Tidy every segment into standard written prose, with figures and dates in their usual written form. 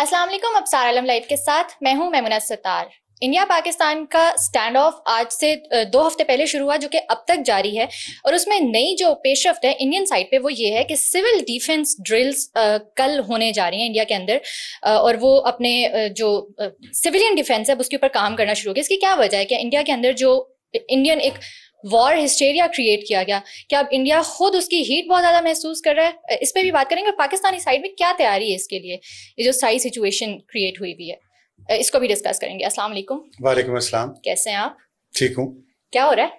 अस्सलाम वालेकुम। अब सारा आलम लाइव के साथ मैं हूं मैमुना सत्तार। इंडिया पाकिस्तान का स्टैंड ऑफ आज से 2 हफ्ते पहले शुरू हुआ, जो कि अब तक जारी है। और उसमें नई जो पेशरफ्त है इंडियन साइड पे वो ये है कि सिविल डिफेंस ड्रिल्स कल होने जा रही हैं इंडिया के अंदर, और वो अपने जो सिविलियन डिफेंस है उसके ऊपर काम करना शुरू हो गया। इसकी क्या वजह है? कि इंडिया के अंदर जो इंडियन एक वॉर हिस्टेरिया क्रिएट किया गया, क्या अब इंडिया खुद उसकी हीट बहुत ज्यादा महसूस कर रहा है? इस पर भी बात करेंगे। पाकिस्तानी साइड में क्या तैयारी है इसके लिए, ये जो सारी सिचुएशन क्रिएट हुई हुई है, इसको भी डिस्कस करेंगे। अस्सलाम वालेकुम। वालेकुम अस्सलाम। कैसे हैं आप? ठीक हूँ। क्या हो रहा है?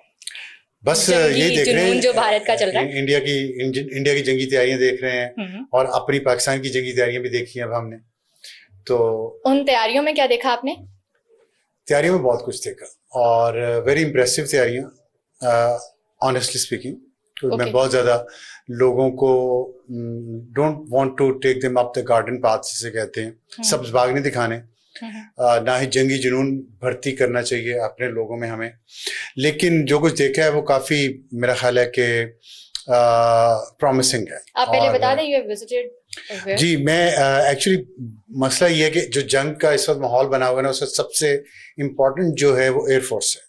बस ये देख रहे हैं जो भारत का चल रहा है, इंडिया की जंगी तैयारियां देख रहे हैं, और अपनी पाकिस्तान की जंगी तैयारियां भी देखी हैं अब हमने। तो उन तैयारियों में क्या देखा आपने? तैयारियों में बहुत कुछ देखा, और वेरी इंप्रेसिव तैयारियां, ऑनेस्टली स्पीकिंग। मैं बहुत ज्यादा लोगों को don't want to take them up the garden path जिसे कहते हैं, सब्ज बाग नहीं दिखाने, ना ही जंगी जुनून भर्ती करना चाहिए अपने लोगों में हमें। लेकिन जो कुछ देखा है वो काफी मेरा ख्याल है कि प्रॉमिसिंग है। आप पहले बता दें, यू हैव विजिटेड? जी, मैं एक्चुअली मसला ये है कि जो जंग का इस वक्त माहौल बना हुआ है ना, उसमें सबसे इम्पोर्टेंट जो है वो एयरफोर्स है।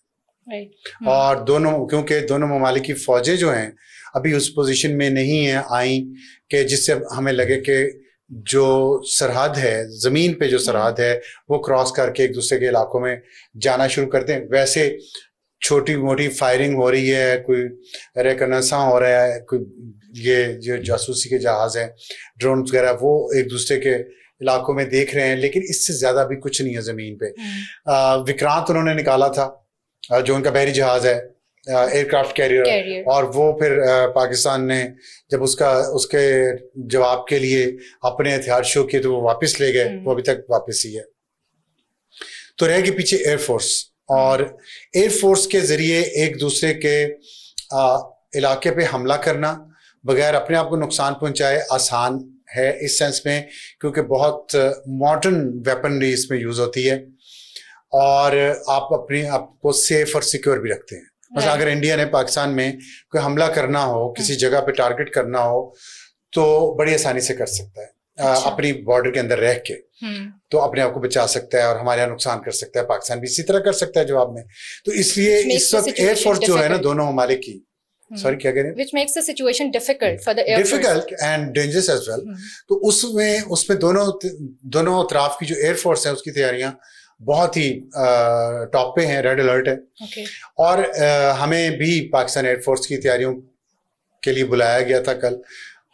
और क्योंकि दोनों ममालिक की फौजें जो हैं अभी उस पोजीशन में नहीं है आई कि जिससे हमें लगे कि जो सरहद है, जमीन पे जो सरहद है वो क्रॉस करके एक दूसरे के इलाकों में जाना शुरू कर दें। वैसे छोटी मोटी फायरिंग हो रही है, कोई रेकनेसा हो रहा है, कोई ये जो जासूसी के जहाज हैं, ड्रोन वगैरह, वो एक दूसरे के इलाकों में देख रहे हैं, लेकिन इससे ज्यादा भी कुछ नहीं है जमीन पे। विक्रांत उन्होंने निकाला था, जो उनका बहरी जहाज है, एयरक्राफ्ट कैरियर, और वो फिर पाकिस्तान ने जब उसके जवाब के लिए अपने हथियार शो किए तो वो वापस ले गए, वो अभी तक वापस ही है। तो रह गए पीछे एयरफोर्स, और एयरफोर्स के जरिए एक दूसरे के इलाके पे हमला करना बगैर अपने आप को नुकसान पहुंचाए आसान है इस सेंस में, क्योंकि बहुत मॉडर्न वेपनरी इसमें यूज होती है, और आप अपने आप को सेफ और सिक्योर भी रखते हैं। मतलब अगर इंडिया ने पाकिस्तान में कोई हमला करना हो, किसी जगह पे टारगेट करना हो, तो बड़ी आसानी से कर सकता है। अपनी बॉर्डर के अंदर रह के तो अपने आप को बचा सकता है, और हमारे यहाँ नुकसान कर सकता है। पाकिस्तान भी इसी तरह कर सकता है जवाब में। तो इसलिए इस वक्त एयरफोर्स जो है ना दोनों ममालिक की, सॉरी क्या कह रहे हैं, which makes the situation difficult for the air force, difficult and dangerous as well। तो उसमें दोनों तरफ की जो एयरफोर्स है उसकी तैयारियां बहुत ही टॉप पे हैं, रेड अलर्ट है। और हमें भी पाकिस्तान एयरफोर्स की तैयारियों के लिए बुलाया गया था कल।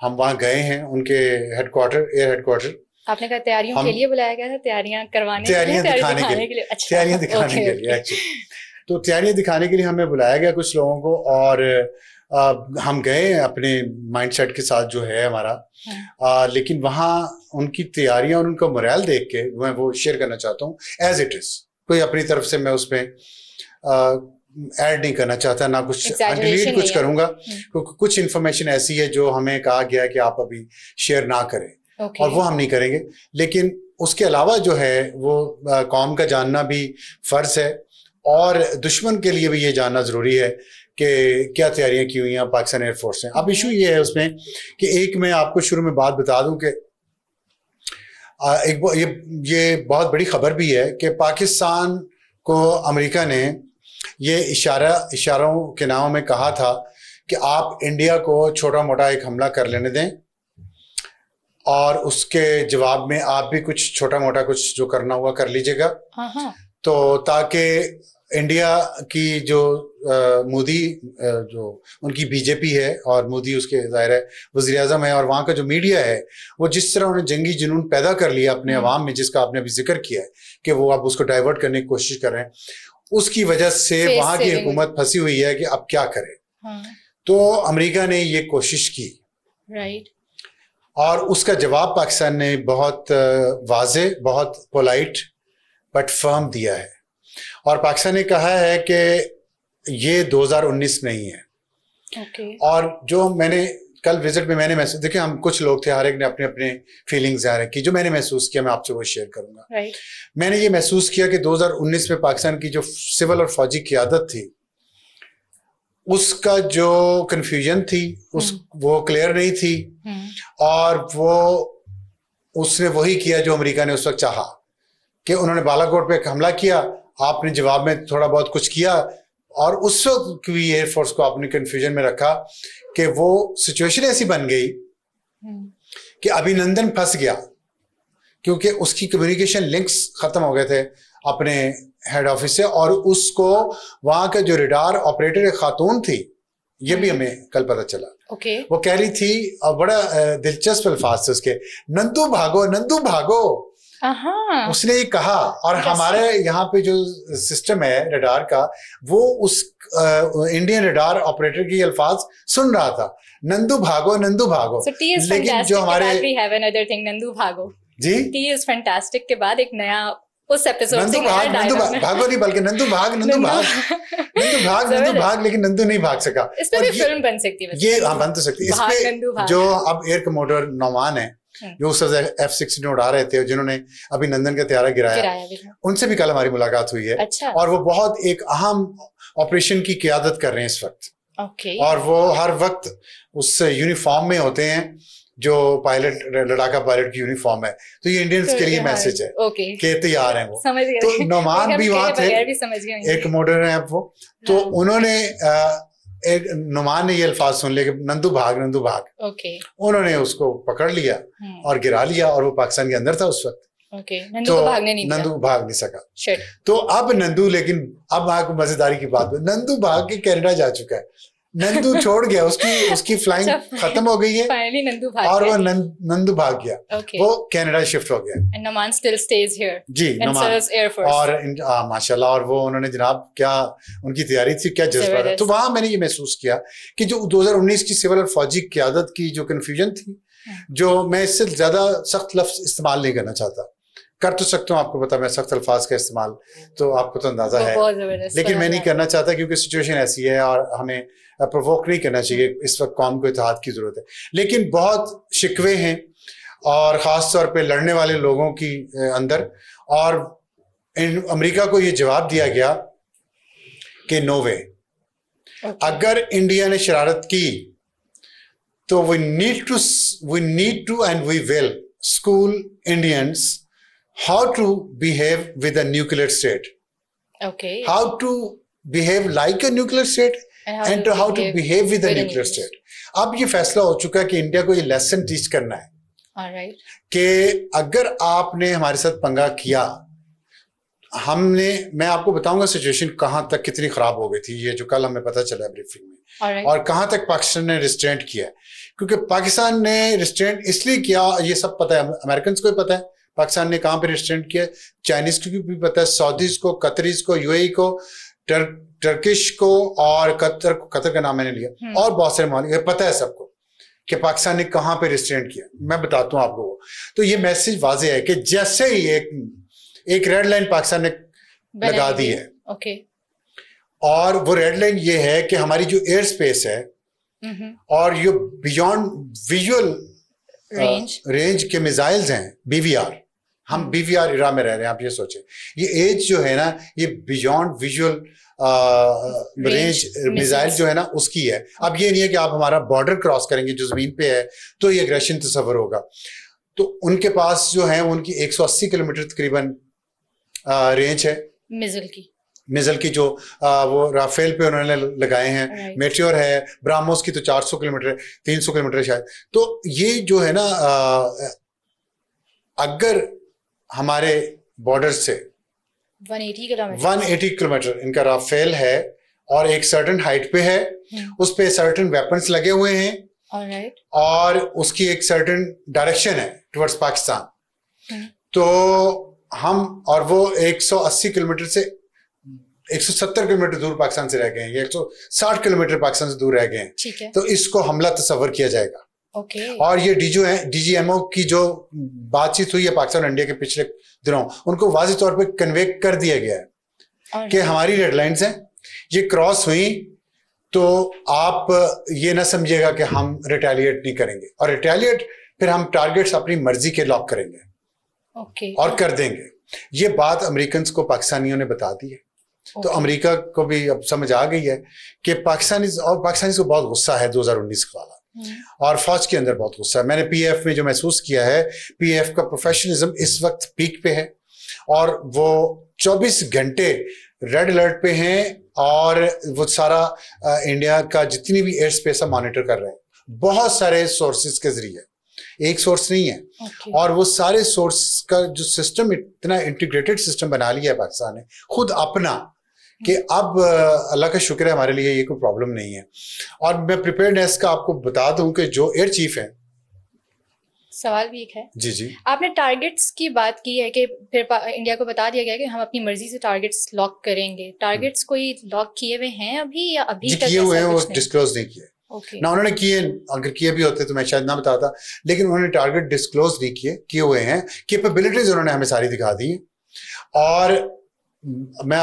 हम वहां गए हैं, उनके एयर हेडक्वार्टर। आपने कहा तैयारियों के लिए बुलाया गया था? तैयारियां दिखाने के लिए? अच्छा, तैयारियां दिखाने के लिए एक्चुअली। तो तैयारियां दिखाने के लिए हमें बुलाया गया कुछ लोगों को, और हम गए अपने माइंडसेट के साथ जो है हमारा। लेकिन वहाँ उनकी तैयारियां और उनका मोरल देख के मैं वो शेयर करना चाहता हूँ एज इट इज। कोई अपनी तरफ से मैं उसमें ऐड नहीं करना चाहता, ना कुछ डिलीट कुछ करूंगा, क्योंकि कुछ इन्फॉर्मेशन ऐसी है जो हमें कहा गया है कि आप अभी शेयर ना करें, और वो हम नहीं करेंगे। लेकिन उसके अलावा जो है वो कौम का जानना भी फर्ज है, और दुश्मन के लिए भी ये जानना जरूरी है कि क्या तैयारियां की हुई हैं पाकिस्तान एयरफोर्स ने। अब इशू ये है उसमें कि एक मैं आपको शुरू में बात बता दूं कि ये बहुत बड़ी खबर भी है कि पाकिस्तान को अमेरिका ने ये इशारों के नाम में कहा था कि आप इंडिया को छोटा मोटा एक हमला कर लेने दें, और उसके जवाब में आप भी कुछ छोटा मोटा कुछ जो करना हुआ कर लीजिएगा। तो ताकि इंडिया की जो मोदी जो उनकी बीजेपी है, और मोदी उसके ज़ाहिर है वज़ीर आज़म है, और वहाँ का जो मीडिया है वो जिस तरह उन्होंने जंगी जुनून पैदा कर लिया अपने अवाम में, जिसका आपने अभी जिक्र किया है कि वो अब उसको डाइवर्ट करने की कोशिश कर रहे हैं, उसकी वजह से वहाँ की हुकूमत फंसी हुई है कि अब क्या करे। तो अमेरिका ने ये कोशिश की, राइट, और उसका जवाब पाकिस्तान ने बहुत वाज़े, बहुत पोलाइट बट फर्म दिया है। और पाकिस्तान ने कहा है कि ये 2019 नहीं है। और जो मैंने कल विजिट में मैंने महसूस, देखिए हम कुछ लोग थे, हर एक ने अपने अपने फीलिंग्स ज़ाहिर की, जो मैंने महसूस किया मैं आपसे वो शेयर करूंगा। मैंने ये महसूस किया कि 2019 में पाकिस्तान की जो सिविल और फौजी क़यादत थी, उसका जो कन्फ्यूजन थी वो क्लियर नहीं थी, और वो उसने वही किया जो अमेरिका ने उस वक्त चाहा, कि उन्होंने बालाकोट पे हमला किया, आपने जवाब में थोड़ा बहुत कुछ किया, और उस वक्त भी एयरफोर्स को आपने कंफ्यूजन में रखा कि वो सिचुएशन ऐसी बन गई कि अभिनंदन फंस गया, क्योंकि उसकी कम्युनिकेशन लिंक्स खत्म हो गए थे अपने हेड ऑफिस से, और उसको वहां का जो रडार ऑपरेटर एक खातून थी, ये भी हमें कल पता चला। वो कह रही थी, और बड़ा दिलचस्प अल्फाज थे उसके, नंदू भागो नंदू भागो, उसने ये कहा। और हमारे यहाँ पे जो सिस्टम है रडार का, वो उस इंडियन रडार ऑपरेटर की अल्फाज सुन रहा था, नंदू भागो नंदू भागो। लेकिन जो हमारे नंदू भागो जी, टी इज फैंटास्टिक के बाद एक नया उस एपिसोड नंदू भाग, नंदू भागो नहीं बल्कि नंदू भाग नंदू भाग नंदू भाग नंदू भाग, लेकिन नंदू नहीं भाग सका। इस पे भी फिल्म बन सकती है ये, हाँ बन तो सकती है। इस पे जो अब एयर कमोडोर नौमान है, जो उस F-16 उड़ा रहे थे, जिन्होंने अभिनंदन का त्यारा गिराया, उनसे भी कल हमारी मुलाकात हुई है। अच्छा। और वो बहुत एक अहम ऑपरेशन की क़यादत कर रहे हैं इस वक्त। और वो हर वक्त उस यूनिफॉर्म में होते हैं जो पायलट, लड़ाका पायलट की यूनिफॉर्म है। तो ये इंडियंस के लिए मैसेज है कि तैयार हैं वो। तो नौमान भी वहां थे, एक कमोडोर हैं अब वो, तो उन्होंने नुमान ने ये अल्फाज सुन लिया कि नंदू भाग नंदू भाग। उन्होंने उसको पकड़ लिया और गिरा लिया, और वो पाकिस्तान के अंदर था उस वक्त। नंदू तो नंदू भाग नहीं सका। तो अब नंदू, लेकिन अब आपको मजेदारी की बात, नंदू भाग के कनाडा जा चुका है। नंदू छोड़ गया, उसकी फ्लाइंग खत्म हो गई है, नंदू भाग और वो नंदू भाग गया, वो कनाडा शिफ्ट हो गया। नमान still stays here जी, नमान। और माशाल्लाह, और वो उन्होंने जनाब क्या उनकी तैयारी थी, क्या जज्बा था। तो वहां मैंने ये महसूस किया कि जो 2019 की सिविल और फौजी क्यादत की जो कन्फ्यूजन थी, जो मैं इससे ज्यादा सख्त लफ्ज इस्तेमाल नहीं करना चाहता, कर तो सकता हूँ, आपको पता मैं सख्त अल्फाज का इस्तेमाल तो आपको तो अंदाजा है, लेकिन मैं नहीं करना चाहता, क्योंकि सिचुएशन ऐसी है और हमें प्रोवोक नहीं करना चाहिए। इस वक्त कौम को इत्तेहाद की जरूरत है, लेकिन बहुत शिकवे हैं, और खास तौर पे लड़ने वाले लोगों की अंदर। और अमेरिका को ये जवाब दिया गया कि नो वे, अगर इंडिया ने शरारत की तो we need to and we will school Indians how to behave with a nuclear state, how to behave like a nuclear state, and how to behave with a nuclear state. अब ये फैसला हो चुका है कि इंडिया को ये lesson teach करना है कि अगर आपने हमारे साथ पंगा किया, मैं आपको बताऊंगा सिचुएशन कहां तक कितनी खराब हो गई थी, ये जो कल हमें पता चला ब्रीफिंग में, और कहां तक पाकिस्तान ने रिस्ट्रेंट किया। क्योंकि पाकिस्तान ने रिस्ट्रेंट इसलिए किया, ये सब पता है, अमेरिकन को भी पता है पाकिस्तान ने कहां पे रिस्ट्रेंट किया, चाइनीज को भी पता है, सऊदीज को, कतरीज को, यूएई को, टर्किश को, और कतर का नाम मैंने लिया, और बहुत सारे मालिक, पता है सबको कि पाकिस्तान ने कहां पे रिस्ट्रेंट किया। मैं बताता हूं आपको वो। तो ये मैसेज वाजे है कि जैसे ही एक रेड लाइन पाकिस्तान ने लगा दी है, और वो रेड लाइन ये है कि हमारी जो एयर स्पेस है और ये बियॉन्ड विजुअल रेंज के मिसाइल्स हैं, BVR, हम BVR इरा में रह रहे हैं। आप ये सोचें, ये एज जो है ना, ये बियॉन्ड विजुअल रेंज मिसाइल जो है ना, उसकी है। अब ये नहीं है कि आप हमारा बॉर्डर क्रॉस करेंगे जो जमीन पे है तो ये एग्रेशन तस्वर होगा। तो उनके पास जो है उनकी 180 किलोमीटर तकरीबन रेंज है मिजल की, जो वो राफेल पे उन्होंने लगाए हैं। मेट्योर है, ब्राह्मोस की तो 400 किलोमीटर, 300 किलोमीटर शायद। तो ये जो है ना, अगर हमारे बॉर्डर से 180 किलोमीटर इनका राफेल है, और एक सर्टेन हाइट पे है, उस पे सर्टेन वेपन्स लगे हुए हैं, और उसकी एक सर्टेन डायरेक्शन है टुवर्ड्स पाकिस्तान। तो हम, और वो 180 किलोमीटर से 170 किलोमीटर दूर पाकिस्तान से रह गए हैं, 160 किलोमीटर पाकिस्तान से दूर रह गए हैं। तो इसको हमला तस्वर किया जाएगा। और ये DGMO की जो बातचीत हुई है पाकिस्तान और इंडिया के पिछले दिनों, उनको वाज़ेह तौर पे कन्वे कर दिया गया है कि हमारी रेड लाइन्स हैं, ये क्रॉस हुई तो आप ये ना समझिएगा कि हम रिटेलिएट नहीं करेंगे, और रिटेलिएट फिर हम टारगेट्स अपनी मर्जी के लॉक करेंगे और कर देंगे। ये बात अमेरिकन को पाकिस्तानियों ने बता दी है। तो अमेरिका को भी अब समझ आ गई है कि पाकिस्तानी को बहुत गुस्सा है 2019 वाला, और फौज के अंदर बहुत गुस्सा है। मैंने पीएफ में जो महसूस किया है, पीएफ का प्रोफेशनलिज्म इस वक्त पीक पे है और वो 24 घंटे रेड अलर्ट पे हैं और वो सारा इंडिया का जितनी भी एयर स्पेस है मॉनिटर कर रहे हैं, बहुत सारे सोर्सेज के जरिए, एक सोर्स नहीं है। और वो सारे सोर्स का जो सिस्टम, इतना इंटीग्रेटेड सिस्टम बना लिया है पाकिस्तान ने खुद अपना, कि अब अल्लाह का शुक्र है हमारे लिए ये कोई प्रॉब्लम नहीं है। और मैं प्रिपेयर्डनेस का आपको बता दूं कि जो एयर चीफ है, सवाल भी एक है जी जी, आपने टारगेट्स की बात की है कि फिर इंडिया को बता दिया गया कि हम अपनी मर्जी से टारगेट्स लॉक करेंगे। टारगेट्स कोई लॉक किए हुए हैं अभी या अभी जी तक किए हुए हैं, वो डिस्क्लोज नहीं किए। ना उन्होंने किए, अगर किए भी होते तो मैं शायद ना बताता, लेकिन उन्होंने टारगेट डिस्क्लोज नहीं किए हुए हैं। कैपेबिलिटीज उन्होंने हमें सारी दिखा दी। और मैं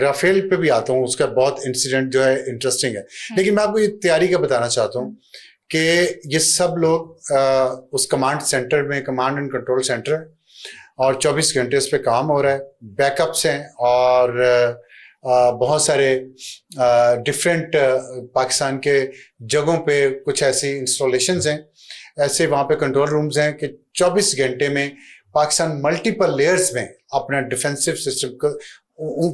राफेल पे भी आता हूँ, उसका बहुत इंसिडेंट जो है इंटरेस्टिंग है, लेकिन मैं आपको ये तैयारी का बताना चाहता हूँ कि ये सब लोग उस कमांड सेंटर में, कमांड एंड कंट्रोल सेंटर, और 24 घंटे उस पर काम हो रहा है, बैकअप्स हैं और बहुत सारे डिफरेंट पाकिस्तान के जगहों पे कुछ ऐसी इंस्टॉलेशंस हैं, ऐसे वहाँ पे कंट्रोल रूम्स हैं कि 24 घंटे में पाकिस्तान मल्टीपल लेयर्स में अपना डिफेंसिव सिस्टम को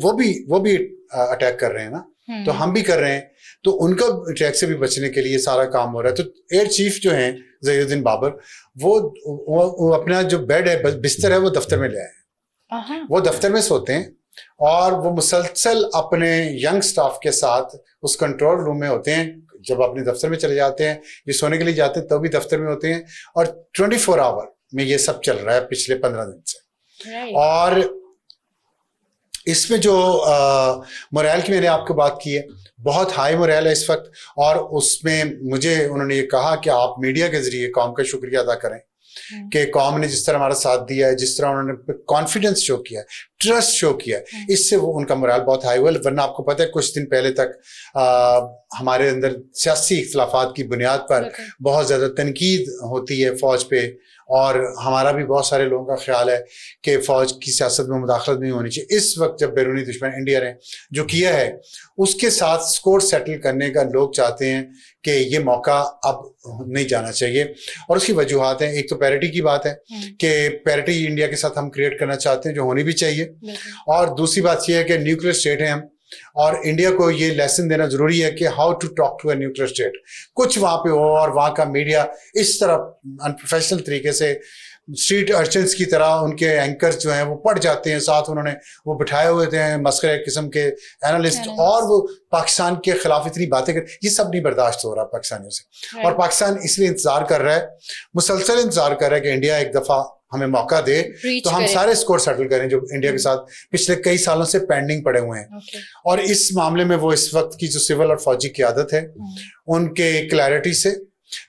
वो भी अटैक कर रहे हैं ना, तो हम भी कर रहे हैं, तो उनका अटैक से भी बचने के लिए सारा काम हो रहा है। तो एयर चीफ जो हैं ज़हीरुद्दीन बाबर, वो अपना जो बेड है, बिस्तर है, वो दफ्तर में ले आए। वो दफ्तर में सोते हैं और वो मुसलसल अपने यंग स्टाफ के साथ उस कंट्रोल रूम में होते हैं। जब अपने दफ्तर में चले जाते हैं, ये सोने के लिए जाते हैं, तो भी दफ्तर में होते हैं, और 24 आवर में ये सब चल रहा है पिछले 15 दिन से। और इसमें जो मोरल की मैंने आपको बात की है, बहुत हाई मोरल है इस वक्त। और उसमें मुझे उन्होंने ये कहा कि आप मीडिया के जरिए कौम का शुक्रिया अदा करें कि कौम ने जिस तरह हमारा साथ दिया है, जिस तरह उन्होंने कॉन्फिडेंस शो किया, ट्रस्ट शो किया, इससे वो उनका मोरल बहुत हाई हुआ। वरना आपको पता है कुछ दिन पहले तक हमारे अंदर सियासी इख्तलाफात की बुनियाद पर बहुत ज्यादा तनकीद होती है फौज पे, और हमारा भी बहुत सारे लोगों का ख्याल है कि फौज की सियासत में मुदाखलत नहीं होनी चाहिए। इस वक्त जब बैरूनी दुश्मन इंडिया ने जो किया है उसके साथ स्कोर सेटल करने का लोग चाहते हैं कि ये मौका अब नहीं जाना चाहिए, और उसकी वजूहत हैं। एक तो पैरिटी की बात है कि पैरिटी इंडिया के साथ हम क्रिएट करना चाहते हैं, जो होनी भी चाहिए, और दूसरी बात यह है कि न्यूक्लियर स्टेट है हम, और इंडिया को ये लेसन देना जरूरी है कि how to talk to a nuclear state. कुछ वहां पे हो और वहां का मीडिया इस तरह अनप्रोफेशनल तरीके से स्ट्रीट अर्चन्स की तरह उनके एंकर्स जो हैं वो पढ़ जाते हैं, साथ उन्होंने वो बिठाए हुए थे मस्खरे किस्म के एनालिस्ट, और वो पाकिस्तान के खिलाफ इतनी बातें कर, ये सब नहीं बर्दाश्त हो रहा पाकिस्तानियों से। और पाकिस्तान इसलिए इंतजार कर रहा है, मुसलसल इंतजार कर रहा है कि इंडिया एक दफा हमें मौका दे तो हम सारे स्कोर सेटल करें जो इंडिया के साथ पिछले कई सालों से पेंडिंग पड़े हुए हैं। और इस मामले में वो इस वक्त की जो सिविल और फौजी क़यादत है, उनके क्लैरिटी से,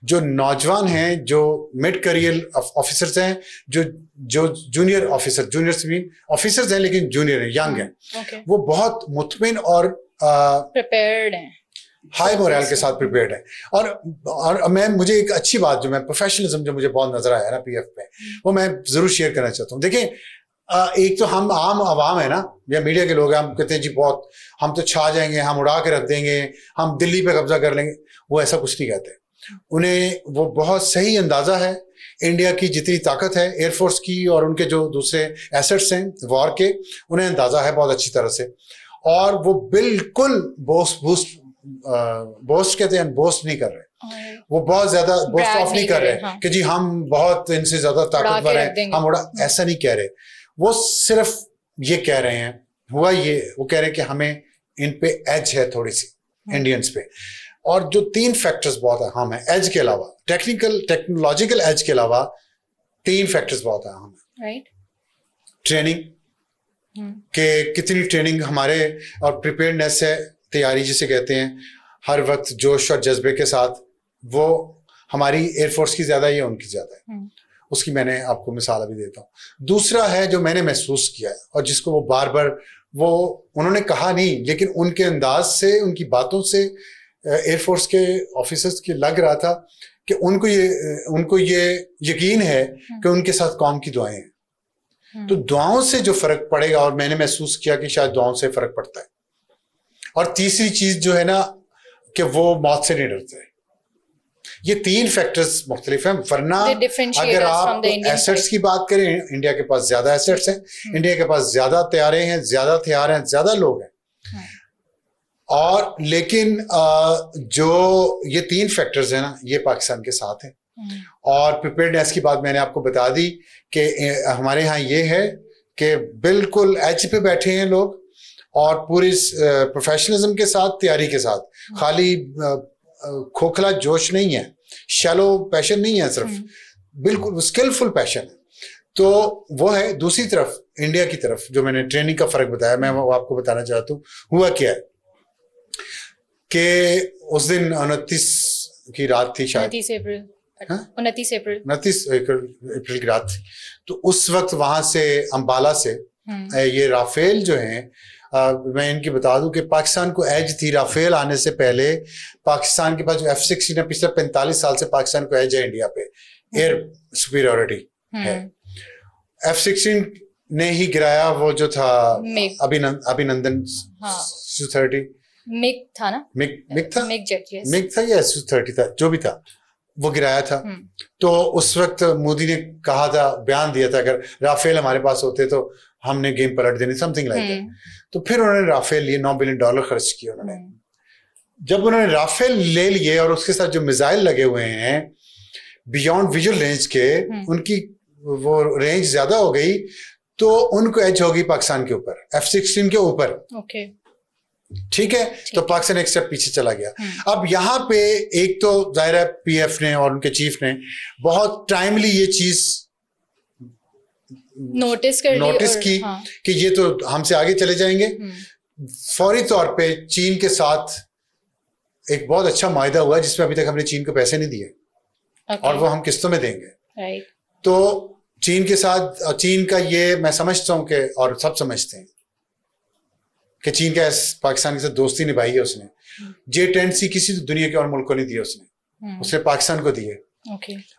जो नौजवान हैं, जो मिड करियर ऑफिसर्स हैं, जो junior officer, junior civil officers हैं लेकिन जूनियर हैं, यंग हैं, वो बहुत मुतमिन और प्रिपेयर्ड हैं, हाई मोरल के साथ प्रिपेयर्ड है। और मुझे एक अच्छी बात जो मैं प्रोफेशनलिज्म जो मुझे बहुत नजर आया ना पीएफ पे, वो मैं जरूर शेयर करना चाहता हूँ। देखिए, एक तो हम आम आवाम है ना, या मीडिया के लोग हैं, हम कहते हैं जी बहुत हम तो छा जाएंगे, हम उड़ा के रख देंगे, हम दिल्ली पे कब्जा कर लेंगे। वो ऐसा कुछ नहीं कहते। उन्हें वो बहुत सही अंदाजा है इंडिया की जितनी ताकत है एयरफोर्स की और उनके जो दूसरे एसेट्स हैं वॉर के, उन्हें अंदाजा है बहुत अच्छी तरह से। और वो बिल्कुल बोस्ट कहते हैं, बोस्ट नहीं कर रहे, वो बहुत ज्यादा बोस्ट ऑफ नहीं कर रहे कि जी हम बहुत इनसे ज्यादा ताकतवर हैं, हम ऐसा नहीं कह रहे। वो सिर्फ ये कह रहे हैं, हुआ ये, वो कह रहे हैं कि हमें इन पे एज है थोड़ी सी इंडियंस पे। और जो 3 फैक्टर्स बहुत अहम है एज के अलावा, टेक्नोलॉजिकल एज के अलावा 3 फैक्टर्स बहुत अहम है। ट्रेनिंग के कितनी ट्रेनिंग हमारे, और प्रिपेयर्डनेस है, तैयारी जिसे कहते हैं, हर वक्त जोश और जज्बे के साथ, वो हमारी एयरफोर्स की ज्यादा है या उनकी ज्यादा है, उसकी मैंने आपको मिसाल अभी देता हूँ। दूसरा है जो मैंने महसूस किया है और जिसको वो बार बार वो उन्होंने कहा नहीं, लेकिन उनके अंदाज से, उनकी बातों से एयरफोर्स के ऑफिसर्स के लग रहा था कि उनको ये यकीन है कि उनके साथ कौम की दुआएं हैं। तो दुआओं से जो फर्क पड़ेगा, और मैंने महसूस किया कि शायद दुआओं से फर्क पड़ता है। और तीसरी चीज जो है ना कि वो मौत से नहीं डरते, ये 3 फैक्टर्स मुख्तलिफ हैं, वरना अगर आप एसेट्स की बात करें, इंडिया के पास ज्यादा एसेट्स हैं, इंडिया के पास ज्यादा तैयारे हैं, ज्यादा तैयार हैं, ज्यादा लोग हैं। और लेकिन जो ये 3 फैक्टर्स हैं ना, ये पाकिस्तान के साथ हैं। और प्रिपेयर्डनेस की बात मैंने आपको बता दी कि हमारे यहाँ ये है कि बिल्कुल एज पे बैठे हैं लोग, और पूरी प्रोफेशनलिज्म के साथ, तैयारी के साथ, खाली खोखला जोश नहीं है, शैलो पैशन नहीं है, सिर्फ बिल्कुल स्किलफुल पैशन है। तो वो है। दूसरी तरफ इंडिया की तरफ जो मैंने ट्रेनिंग का फर्क बताया, मैं वो आपको बताना चाहता हूँ। हुआ क्या है कि उस दिन 29 की रात थी शायद, 29 अप्रैल की रात थी। तो उस वक्त वहां से अंबाला से ये राफेल जो हैं, मैं इनकी बता दूं कि पाकिस्तान को एज थी राफेल आने से पहले। पाकिस्तान के पास जो F-16 है, पिछले 45 साल से पाकिस्तान को एज है इंडिया पे, एयर सुपीरियरिटी है। F-16 ने ही गिराया वो जो था अभिनंदन Su-30, मिग था ना, मिग था, मिग था या Su-30 था, जो भी था, वो गिराया था। तो उस वक्त मोदी ने कहा था, बयान दिया था, अगर राफेल हमारे पास होते तो हमने गेम पलट देनी, समथिंग लाइक दैट। तो फिर उन्होंने राफेल लिए, $9 बिलियन खर्च किए उन्होंने। जब उन्होंने राफेल ले लिए और उसके साथ जो मिसाइल लगे हुए हैं बियॉन्ड विजुअल रेंज के, उनकी वो रेंज ज्यादा हो गई, तो उनको एज हो गई पाकिस्तान के ऊपर, F-16 के ऊपर। ठीक है, तो पाकिस्तान एक स्टेप पीछे चला गया। अब यहाँ पे एक तो जाहिर है PF ने और उनके चीफ ने बहुत टाइमली ये चीज नोटिस की कि ये तो हमसे आगे चले जाएंगे। फौरी तौर पे चीन के साथ एक बहुत अच्छा मायदा हुआ, जिसमें अभी तक हमने चीन को पैसे नहीं दिए, और वो हम किस्तों में देंगे। तो चीन के साथ, चीन का ये मैं समझता हूँ कि, और सब समझते हैं कि चीन का पाकिस्तान के साथ दोस्ती निभाई है उसने। J-10C किसी दुनिया के और मुल्क को नहीं दिए उसने पाकिस्तान को दिए।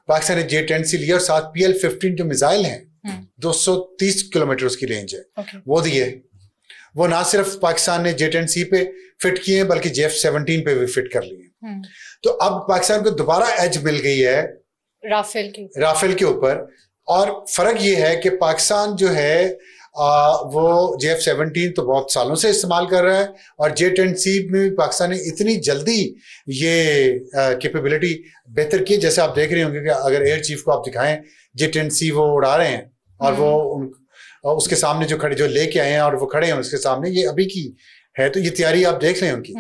पाकिस्तान ने J-10C लिया, और साथ PL-15 जो मिसाइल हैं, 230 किलोमीटर उसकी रेंज है, वो दिए। वो ना सिर्फ पाकिस्तान ने J-10C पे फिट किए हैं, बल्कि F-17 पे भी फिट कर लिए। तो अब पाकिस्तान को दोबारा एज मिल गई है राफेल के ऊपर। और फर्क ये है कि पाकिस्तान जो है वो F-17 तो बहुत सालों से इस्तेमाल कर रहा है, और J-10C में भी पाकिस्तान ने इतनी जल्दी ये कैपेबिलिटी बेहतर की। जैसे आप देख रहे होंगे कि अगर एयर चीफ को आप दिखाएं J-10C वो उड़ा रहे हैं, और वो उसके सामने जो लेके आए हैं और वो खड़े हैं उसके सामने, ये अभी की है, तो ये तैयारी आप देख रहे हैं उनकी।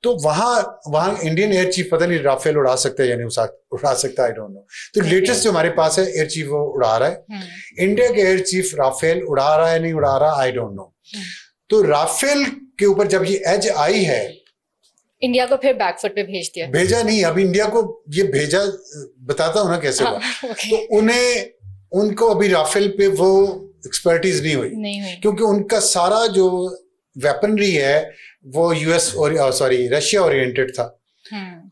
तो वहां इंडियन एयर चीफ पता नहीं राफेल उड़ा सकता है या नहीं उड़ा सकता, आई डोंट नो। तो लेटेस्ट जो हमारे पास है एयर चीफ वो उड़ा रहा है। इंडिया के एयर चीफ राफेल उड़ा रहा है नहीं उड़ा रहा, आई डोंट नो। तो राफेल के ऊपर जब ये एज आई है, इंडिया को फिर बैकफुट पे भेजा नहीं, अभी इंडिया को ये भेजा, बताता हूँ ना कैसे हुआ। तो उनको अभी राफेल पे वो एक्सपर्टीज नहीं हुई, क्योंकि उनका सारा जो वेपनरी है वो रशिया ओरिएंटेड था।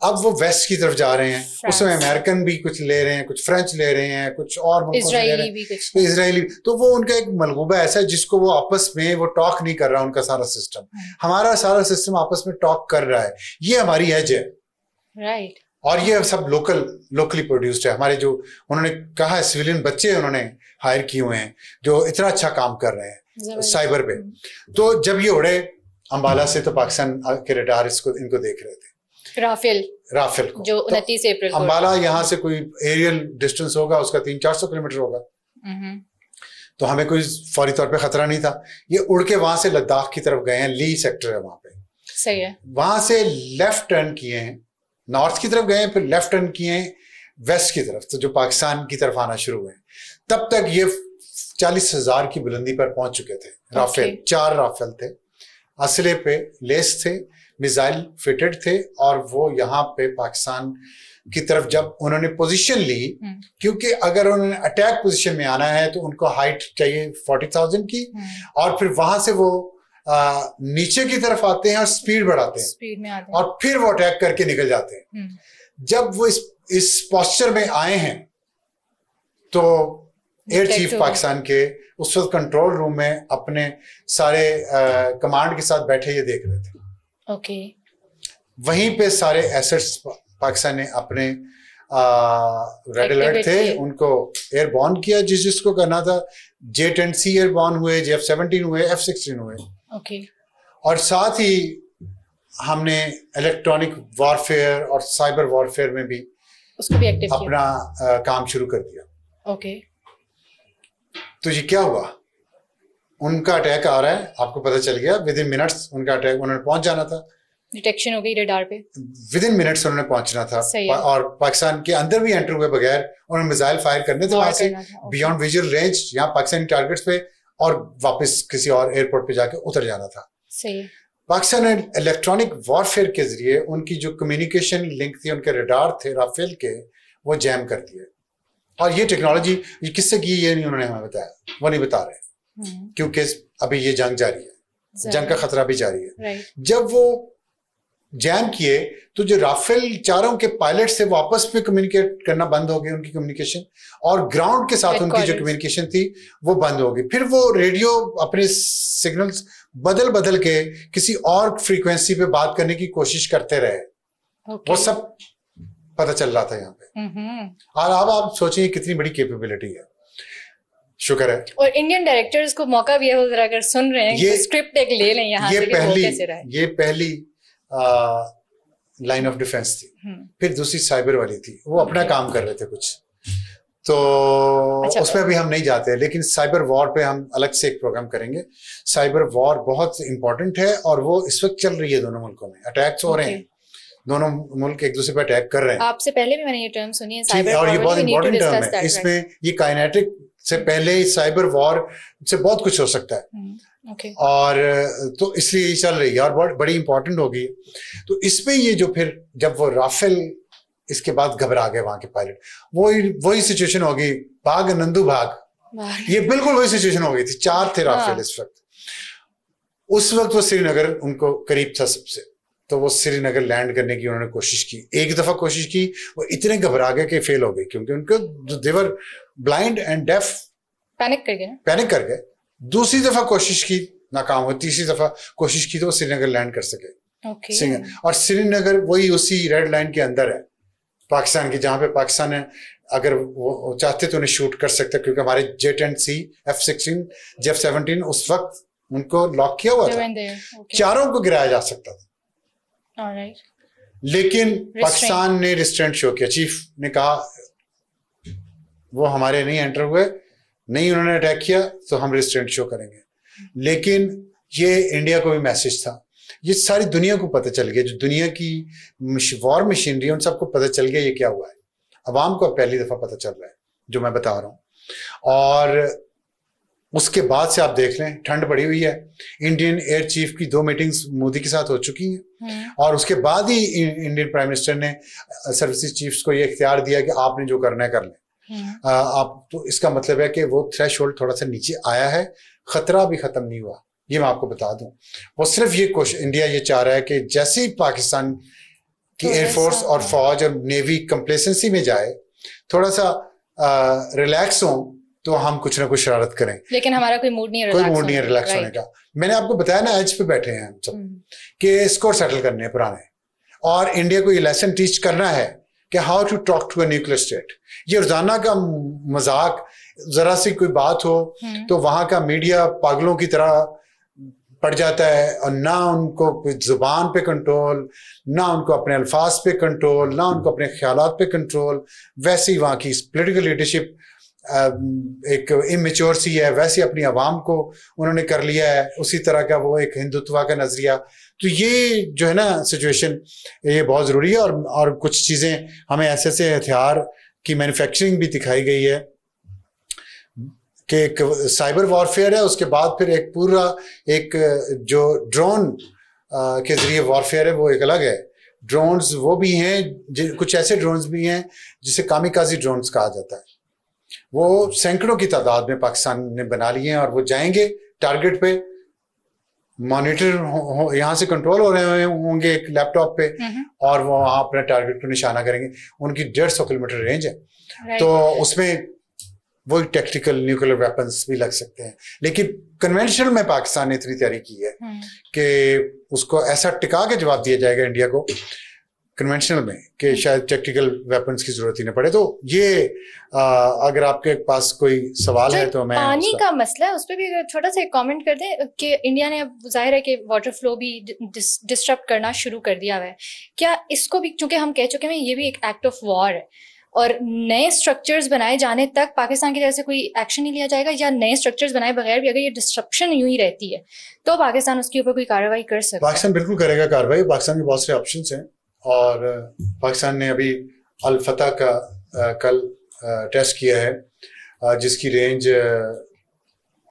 अब वो वेस्ट की तरफ जा रहे हैं, उसमें अमेरिकन भी कुछ ले रहे हैं, कुछ फ्रेंच ले रहे हैं, कुछ और इजरायली। तो वो उनका एक मलगूबा ऐसा है जिसको वो आपस में वो टॉक नहीं कर रहा, उनका सारा सिस्टम। हमारा सारा सिस्टम आपस में टॉक कर रहा है, ये हमारी एज है। राइट। और ये सब लोकली प्रोड्यूस्ड है। हमारे जो उन्होंने कहा है सिविलियन बच्चे उन्होंने हायर किए हुए हैं जो इतना अच्छा काम कर रहे हैं साइबर पे। तो जब ये उड़े अंबाला से, तो पाकिस्तान के रडार इनको देख रहे थे, राफेल को, जो 29 अप्रैल को। अंबाला यहाँ से कोई एरियल डिस्टेंस होगा उसका 300-400 किलोमीटर होगा। तो हमें कोई फौरी तौर पे खतरा नहीं था। ये उड़ के वहां से लद्दाख की तरफ गए हैं, ली सेक्टर है वहां पे, सही है। वहां से लेफ्ट टर्न किए हैं, नॉर्थ की तरफ गए हैं, फिर लेफ्ट टर्न किए हैं वेस्ट की तरफ, तो जो पाकिस्तान की तरफ आना शुरू हुए। तब तक ये 40,000 की बुलंदी पर पहुंच चुके थे राफेल। 4 राफेल थे, असले पे लेस थे, मिसाइल फिटेड थे, और वो यहाँ पे पाकिस्तान की तरफ जब उन्होंने पोजीशन ली, क्योंकि अगर उन्होंने अटैक पोजीशन में आना है तो उनको हाइट चाहिए 40,000 की, और फिर वहां से वो नीचे की तरफ आते हैं और स्पीड बढ़ाते हैं, स्पीड में आते हैं, और फिर वो अटैक करके निकल जाते हैं। जब वो इस पोस्चर में आए हैं तो एयर चीफ पाकिस्तान के उस वक्त कंट्रोल रूम में अपने सारे कमांड के साथ बैठे ये देख रहे थे। ओके। वहीं पे सारे एसेट्स पाकिस्तान ने अपने रेड अलर्ट थे उनको एयरबॉर्न किया जिसको करना था। J-10C एयरबॉर्न हुए, F-17 हुए, F-16 हुए। ओके। और साथ ही हमने इलेक्ट्रॉनिक वॉरफेयर और साइबर वॉरफेयर में भी उसको भी एक्टिव अपना काम शुरू कर दिया। ओके। तो ये क्या हुआ, उनका अटैक आ रहा है, आपको पता चल गया, विद इन मिनट्स उनका अटैक, उन्होंने पहुंच जाना था, डिटेक्शन हो गई रडार पे, विद इन मिनट्स उन्होंने पहुंचना था। और पाकिस्तान के अंदर भी एंटर हुए बगैर उन्होंने मिसाइल फायर करने थे वहां से बियॉन्ड विजुअल रेंज, यहाँ पाकिस्तानी टारगेट्स पे, और वापस किसी और एयरपोर्ट पे जाके उतर जाना था। सही। पाकिस्तान ने इलेक्ट्रॉनिक वॉरफेयर के जरिए उनकी जो कम्युनिकेशन लिंक थी, उनके रडार थे राफेल के, वो जैम कर दिए। और ये टेक्नोलॉजी ये किससे की, ये नहीं उन्होंने हमें बताया, वो नहीं बता रहे, क्योंकि अभी ये जंग जारी है, जंग का खतरा भी जारी है। जब वो जैम किए तो जो राफेल चारों के पायलट से वो आपस में कम्युनिकेट करना बंद हो गई, उनकी कम्युनिकेशन, और ग्राउंड के साथ उनकी जो कम्युनिकेशन थी वो बंद हो गई। फिर वो रेडियो अपने सिग्नल्स बदल बदल के किसी और फ्रीक्वेंसी पे बात करने की कोशिश करते रहे। वो सब पता चल रहा था यहाँ पे। और अब आप सोचिए कितनी बड़ी कैपेबिलिटी है। शुक्र है। और इंडियन डायरेक्टर्स को मौका भी है, अगर सुन रहे हैं तो स्क्रिप्ट एक ले लें यहाँ से, ये पहली लाइन ऑफ डिफेंस थी। फिर दूसरी साइबर वाली थी, वो अपना काम कर रहे थे कुछ, तो अच्छा, उसमें भी हम नहीं जाते, लेकिन साइबर वॉर पे हम अलग से एक प्रोग्राम करेंगे। साइबर वॉर बहुत इंपॉर्टेंट है और वो इस वक्त चल रही है, दोनों मुल्कों में अटैक्स हो रहे हैं, दोनों मुल्क एक दूसरे पे अटैक कर रहे हैं। आपसे पहले भी मैंने ये टर्म सुनी है, साइबर वॉर, और ये बहुत इंपॉर्टेंट टर्म है। इसमें ये काइनेटिक से पहले साइबर वॉर से बहुत कुछ हो सकता है। Okay. और तो इसलिए ये चल रही है और बहुत बड़ी इंपॉर्टेंट होगी। तो इसमें ये जो फिर जब वो राफेल इसके बाद घबरा गए वहां के पायलट, वही सिचुएशन होगी, भाग नंदू भाग, ये बिल्कुल वही सिचुएशन हो गई थी। 4 थे राफेल इस वक्त। उस वक्त वो श्रीनगर उनको करीब था सबसे, तो वो श्रीनगर लैंड करने की उन्होंने कोशिश की, एक दफा कोशिश की, वो इतने घबरा गए कि फेल हो गए, क्योंकि उनको देवर ब्लाइंड एंड डेफ, पैनिक कर गए। दूसरी दफा कोशिश की, नाकाम हुई। तीसरी दफा कोशिश की तो वो श्रीनगर लैंड कर सके। और श्रीनगर वही उसी रेड लाइन के अंदर है पाकिस्तान की, जहां पे पाकिस्तान है, अगर वो चाहते तो उन्हें शूट कर सकते, क्योंकि हमारे J-10C, F-16, F-17 उस वक्त उनको लॉक किया हुआ था, चारों को गिराया जा सकता था। लेकिन पाकिस्तान ने रिस्ट्रेंट शो किया। चीफ ने कहा वो हमारे नहीं एंटर हुए, नहीं उन्होंने अटैक किया तो हम रिस्ट्रेंट शो करेंगे। लेकिन ये इंडिया को भी मैसेज था, ये सारी दुनिया को पता चल गया, जो दुनिया की वॉर मशीनरी है उन सबको पता चल गया ये क्या हुआ है। अवाम को पहली दफा पता चल रहा है जो मैं बता रहा हूं। और उसके बाद से आप देख लें, ठंड पड़ी हुई है। इंडियन एयर चीफ की 2 मीटिंग्स मोदी के साथ हो चुकी हैं, और उसके बाद ही इंडियन प्राइम मिनिस्टर ने सर्विसेज चीफ्स को ये इख्तियार दिया कि आपने जो करना है कर लें। आप तो इसका मतलब है कि वो थ्रेशोल्ड थोड़ा सा नीचे आया है, खतरा भी खत्म नहीं हुआ, ये मैं आपको बता दूं। वो सिर्फ ये कोशिश इंडिया ये चाह रहा है कि जैसे ही पाकिस्तान की एयरफोर्स और फौज और नेवी कंप्लेसेंसी में जाए, थोड़ा सा रिलैक्स हो, तो हम कुछ ना कुछ शरारत करें। लेकिन हमारा कोई मूड नहीं है रिलैक्स होने का। मैंने आपको बताया ना, एज पे बैठे हैं हम सब कि स्कोर सेटल करने हैं पुराने, और इंडिया को ये लेसन टीच करना है कि how to talk to a nuclear state. ये रोजाना का मजाक, जरा सी कोई बात हो तो वहां का मीडिया पागलों की तरह पड़ जाता है, और ना उनको जुबान पे कंट्रोल, ना उनको अपने अल्फाज पे कंट्रोल, ना उनको अपने ख्यालात पे कंट्रोल। वैसे ही वहां की पॉलिटिकल लीडरशिप एक इमेच्योर सी है, वैसे अपनी आवाम को उन्होंने कर लिया है, उसी तरह का वो एक हिंदुत्व का नजरिया। तो ये जो है ना सिचुएशन, ये बहुत जरूरी है। और कुछ चीजें हमें ऐसे हथियार की मैन्युफैक्चरिंग भी दिखाई गई है कि एक साइबर वॉरफेयर है, उसके बाद फिर एक पूरा एक जो ड्रोन के जरिए वॉरफेयर है वो एक अलग है। ड्रोन्स वो भी हैं, कुछ ऐसे ड्रोन्स भी हैं जिसे कामिकाजी ड्रोन्स कहा जाता है। वो सैकड़ों की तादाद में पाकिस्तान ने बना लिए हैं, और वो जाएंगे टारगेट पे, मॉनिटर यहाँ से कंट्रोल हो रहे होंगे एक लैपटॉप पे, और वो वहां अपने टारगेट को निशाना करेंगे। उनकी 150 किलोमीटर रेंज है, तो उसमें वो टैक्टिकल न्यूक्लियर वेपन्स भी लग सकते हैं। लेकिन कन्वेंशनल में पाकिस्तान ने इतनी तैयारी की है कि उसको ऐसा टिका के जवाब दिया जाएगा इंडिया को। कन्वेंशनल में कि शायद टैक्टिकल वेपन्स की जरूरत ही न पड़े। तो ये अगर आपके पास कोई सवाल है तो मैं पानी का मसला है उस पर भी अगर छोटा सा एक कमेंट कर दें कि इंडिया ने अब जाहिर है कि वाटर फ्लो भी डिस्टर्ब करना शुरू कर दिया हुआ है, क्या इसको भी, चूंकि हम कह चुके हैं ये भी एक एक्ट ऑफ वॉर है और नए स्ट्रक्चर्स बनाए जाने तक पाकिस्तान की तरफ से कोई एक्शन नहीं लिया जाएगा, या नए स्ट्रक्चर्स बनाए बगैर भी अगर ये डिस्ट्रप्शन यूं ही रहती है तो पाकिस्तान उसके ऊपर कोई कार्रवाई कर सकता है? पाकिस्तान बिल्कुल करेगा कार्रवाई। पाकिस्तान के बहुत से ऑप्शंस हैं और पाकिस्तान ने अभी अल फतह का कल टेस्ट किया है जिसकी रेंज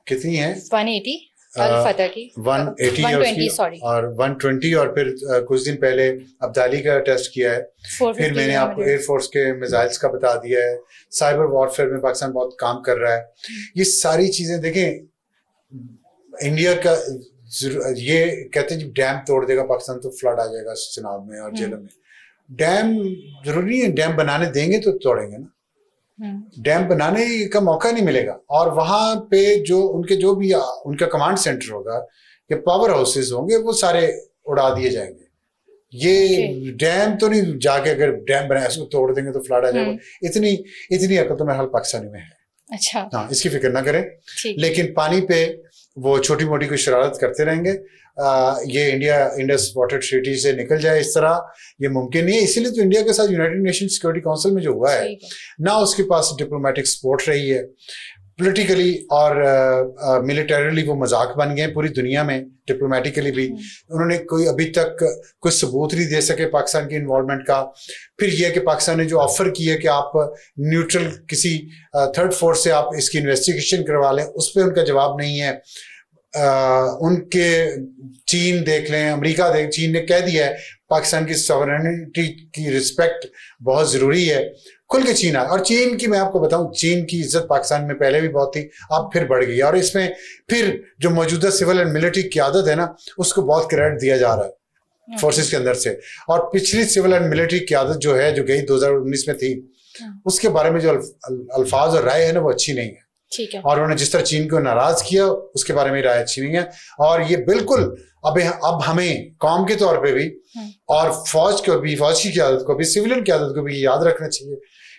कितनी है 180 अल फतह की 180 और 120 और फिर कुछ दिन पहले अब्दाली का टेस्ट किया है। फिर मैंने आपको एयरफोर्स के मिसाइल्स का बता दिया है। साइबर वॉरफेयर में पाकिस्तान बहुत काम कर रहा है। ये सारी चीजें देखें, इंडिया का ये कहते हैं जब डैम तोड़ देगा पाकिस्तान तो फ्लड आ जाएगा चिनाब में और जेलम में। डैम जरूरी नहीं है, डैम बनाने देंगे तो तोड़ेंगे ना, डैम बनाने का मौका नहीं मिलेगा। और वहां पे जो भी उनका कमांड सेंटर होगा या पावर हाउसेस होंगे वो सारे उड़ा दिए जाएंगे। ये डैम तो नहीं जाके अगर डैम बनाया उसको तोड़ देंगे तो फ्लड आ जाएगा। इतनी अकल तो मेरे हाल पाकिस्तानी में है। अच्छा, हाँ, इसकी फिक्र ना करें। लेकिन पानी पे वो छोटी मोटी कोई शरारत करते रहेंगे। ये इंडस वाटर ट्रीटी से निकल जाए इस तरह ये मुमकिन नहीं है। इसीलिए तो इंडिया के साथ यूनाइटेड नेशन सिक्योरिटी काउंसिल में जो हुआ है ना, उसके पास डिप्लोमेटिक सपोर्ट रही है। पॉलिटिकली और मिलिटरीली वो मजाक बन गए पूरी दुनिया में। डिप्लोमेटिकली भी उन्होंने कोई अभी तक कोई सबूत नहीं दे सके पाकिस्तान की इन्वॉल्वमेंट का। फिर यह कि पाकिस्तान ने जो ऑफर किया कि आप न्यूट्रल किसी थर्ड फोर्स से आप इसकी इन्वेस्टिगेशन करवा लें, उस पर उनका जवाब नहीं है। उनके चीन देख लें, अमेरिका चीन ने कह दिया है पाकिस्तान की सॉवरेनिटी की रिस्पेक्ट बहुत जरूरी है। खुल के चीन आए। और चीन की मैं आपको बताऊं, चीन की इज्जत पाकिस्तान में पहले भी बहुत थी, अब फिर बढ़ गई। और इसमें फिर जो मौजूदा सिविल एंड मिलिट्री क्यादत है ना, उसको बहुत क्रेडिट दिया जा रहा है फोर्सेस के अंदर से। और पिछली सिविल एंड मिलिट्री क्यादत जो है, जो गई 2019 में थी, उसके बारे में जो अल्फाज और राय है ना, वो अच्छी नहीं है। ठीक है। और उन्होंने जिस तरह चीन को नाराज किया उसके बारे में राय अच्छी नहीं है। और ये बिल्कुल अब हमें कौम के तौर पे भी और फौज को भी, फौज की क़यादत को भी, सिविलियन क़यादत को भी याद रखना चाहिए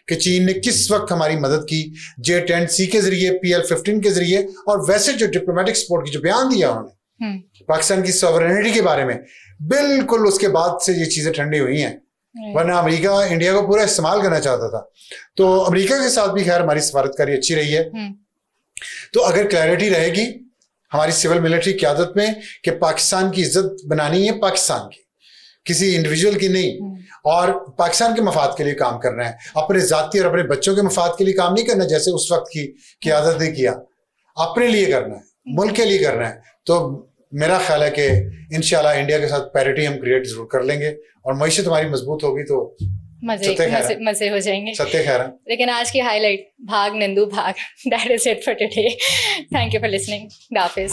कि चीन ने किस वक्त हमारी मदद की, J-10C के जरिए, PL-15 के जरिए, और वैसे जो डिप्लोमेटिक सपोर्ट की जो बयान दिया उन्होंने पाकिस्तान की सॉवरेनिटी के बारे में, बिल्कुल उसके बाद से ये चीजें ठंडी हुई हैं। वरना अमेरिका इंडिया को पूरा इस्तेमाल करना चाहता था। तो अमेरिका के साथ भी खैर हमारी सफारतकारी अच्छी रही है। तो अगर क्लैरिटी रहेगी हमारी सिविल मिलिट्री क़यादत में कि पाकिस्तान की इज्जत बनानी है, पाकिस्तान की, किसी इंडिविजुअल की नहीं, और पाकिस्तान के मफाद के लिए काम करना है, अपने जाती और अपने बच्चों के मफाद के लिए काम नहीं करना जैसे उस वक्त की क़यादत ने किया। अपने लिए करना है, मुल्क के लिए करना है। तो मेरा ख्याल है कि इंशाल्लाह इंडिया के साथ पैरिटी हम क्रिएट जरूर कर लेंगे और मईशत हमारी मजबूत होगी तो मजे हो जाएंगे। सत्य खैर। लेकिन आज की हाईलाइट, भाग नंदू भाग। That is it for today. Thank you for listening. Hafiz.